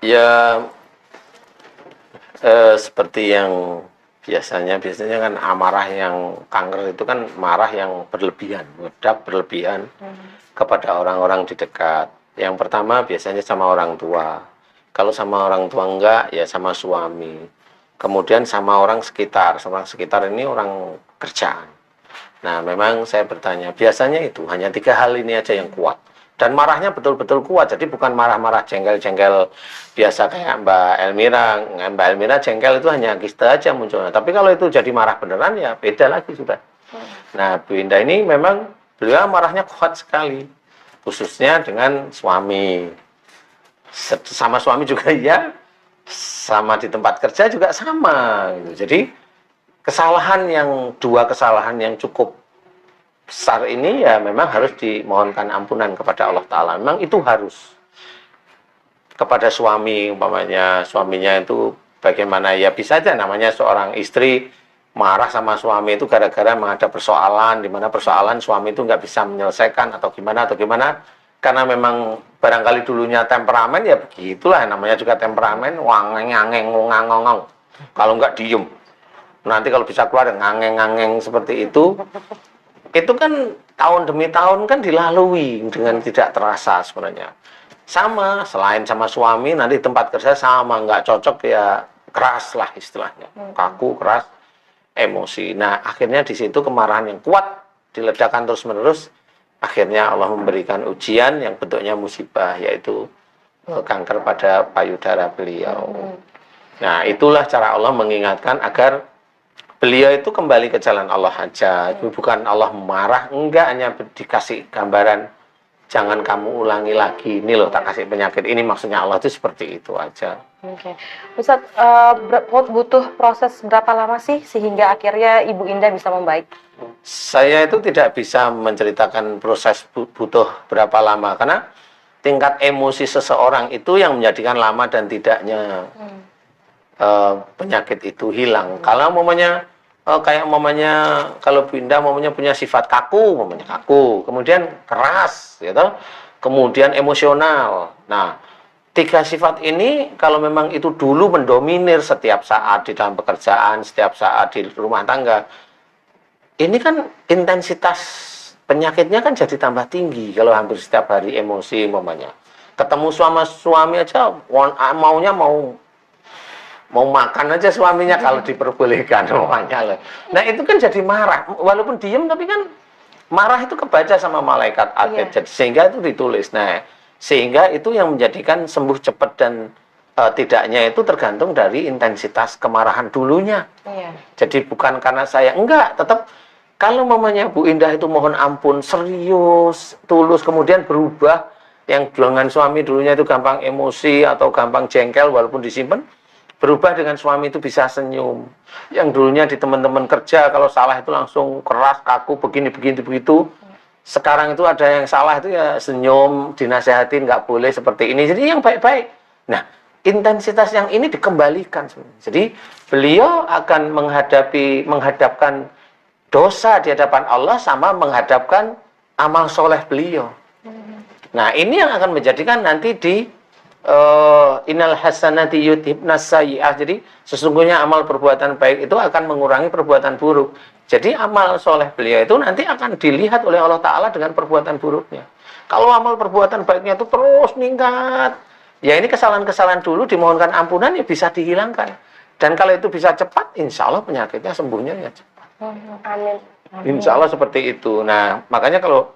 Ya, seperti yang biasanya kan amarah yang kanker itu kan marah yang berlebihan, meledak berlebihan kepada orang-orang di dekat. Yang pertama biasanya sama orang tua. Kalau sama orang tua enggak, ya sama suami. Kemudian sama orang sekitar. Sama orang sekitar ini orang kerjaan. Nah, memang saya bertanya, biasanya itu hanya 3 hal ini aja yang kuat. Dan marahnya betul-betul kuat, jadi bukan marah-marah jengkel-jengkel biasa kayak Mbak Elmira. Mbak Elmira jengkel itu hanya kista aja munculnya. Tapi kalau itu jadi marah beneran, ya beda lagi sudah. Nah, Bu Indah ini memang beliau marahnya kuat sekali. Khususnya dengan suami. Sama suami juga ya, sama di tempat kerja juga sama. Gitu. Jadi, dua kesalahan yang cukup besar ini ya memang harus dimohonkan ampunan kepada Allah Ta'ala. Memang itu harus. Kepada suami, umpamanya suaminya itu bagaimana, ya bisa aja namanya seorang istri marah sama suami itu gara-gara ada persoalan, di mana persoalan suami itu nggak bisa menyelesaikan atau gimana, karena memang barangkali dulunya temperamen, ya begitulah, namanya juga temperamen, wangeng-angeng, ngongong. Kalau nggak diem, nanti kalau bisa keluar ngangeng-ngangeng seperti itu kan tahun demi tahun kan dilalui dengan tidak terasa sebenarnya. Sama, selain sama suami, nanti tempat kerja sama, nggak cocok ya keras lah istilahnya, kaku, keras, emosi. Nah, akhirnya di situ kemarahan yang kuat diledakkan terus-menerus, akhirnya Allah memberikan ujian yang bentuknya musibah, yaitu kanker pada payudara beliau. Nah, itulah cara Allah mengingatkan agar beliau itu kembali ke jalan Allah aja. Bukan Allah marah, enggak, hanya dikasih gambaran, jangan kamu ulangi lagi, ini loh tak kasih penyakit ini, maksudnya Allah itu seperti itu aja. Oke. Ustadz, butuh proses berapa lama sih sehingga akhirnya Ibu Indah bisa membaik? Saya itu tidak bisa menceritakan proses butuh berapa lama, karena tingkat emosi seseorang itu yang menjadikan lama dan tidaknya penyakit itu hilang. Kalau momennya kayak momennya kalau Bu Indah momennya punya sifat kaku, kemudian keras, gitu, kemudian emosional. Nah, 3 sifat ini kalau memang itu dulu mendominir setiap saat di dalam pekerjaan, setiap saat di rumah tangga, ini kan intensitas penyakitnya kan jadi tambah tinggi kalau hampir setiap hari emosi umpamanya. Ketemu sama suami aja maunya mau makan aja suaminya kalau diperbolehkan umpamanya. Nah, itu kan jadi marah, walaupun diem tapi kan marah itu kebaca sama malaikat atid. Jadi sehingga itu ditulis. Nah, sehingga itu yang menjadikan sembuh cepat dan tidaknya itu tergantung dari intensitas kemarahan dulunya. Jadi bukan karena saya enggak, tetap kalau mamanya Bu Indah itu mohon ampun serius, tulus, kemudian berubah, yang dengan suami dulunya itu gampang emosi atau gampang jengkel walaupun disimpan, berubah dengan suami itu bisa senyum. Yang dulunya di teman-teman kerja kalau salah itu langsung keras, kaku, begini begitu. Sekarang itu ada yang salah itu ya senyum, dinasehatin nggak boleh seperti ini. Jadi yang baik-baik. Nah, intensitas yang ini dikembalikan sebenarnya. Jadi beliau akan menghadapkan dosa di hadapan Allah sama menghadapkan amal soleh beliau. Nah, ini yang akan menjadikan nanti di innal hasanati yudhibnas sayyi'ah. Jadi sesungguhnya amal perbuatan baik itu akan mengurangi perbuatan buruk. Jadi amal soleh beliau itu nanti akan dilihat oleh Allah Ta'ala dengan perbuatan buruknya. Kalau amal perbuatan baiknya itu terus meningkat, ya ini kesalahan-kesalahan dulu dimohonkan ampunan ya bisa dihilangkan. Dan kalau itu bisa cepat, insya Allah penyakitnya sembuhnya ya cepat. Amin. Insya Allah seperti itu. Nah, makanya kalau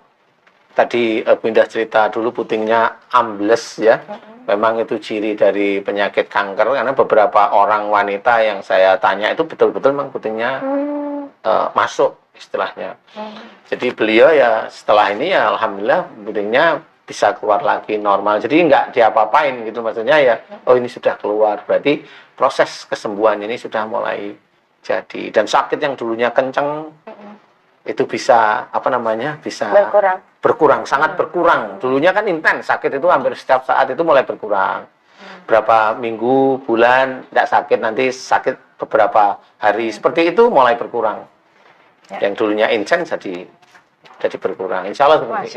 tadi Bu Indah cerita dulu putingnya ambles ya, memang itu ciri dari penyakit kanker, karena beberapa orang wanita yang saya tanya itu betul-betul memang putingnya masuk istilahnya. Jadi beliau ya setelah ini ya alhamdulillah putingnya bisa keluar lagi normal, jadi nggak diapa-apain gitu, maksudnya ya oh ini sudah keluar, berarti proses kesembuhan ini sudah mulai jadi, dan sakit yang dulunya kenceng itu bisa bisa berkurang, sangat berkurang. Dulunya kan intens, sakit itu hampir setiap saat itu mulai berkurang. Berapa minggu, bulan tidak sakit, nanti sakit beberapa hari, seperti itu mulai berkurang. Yang dulunya intens jadi berkurang. Insya Allah seperti itu.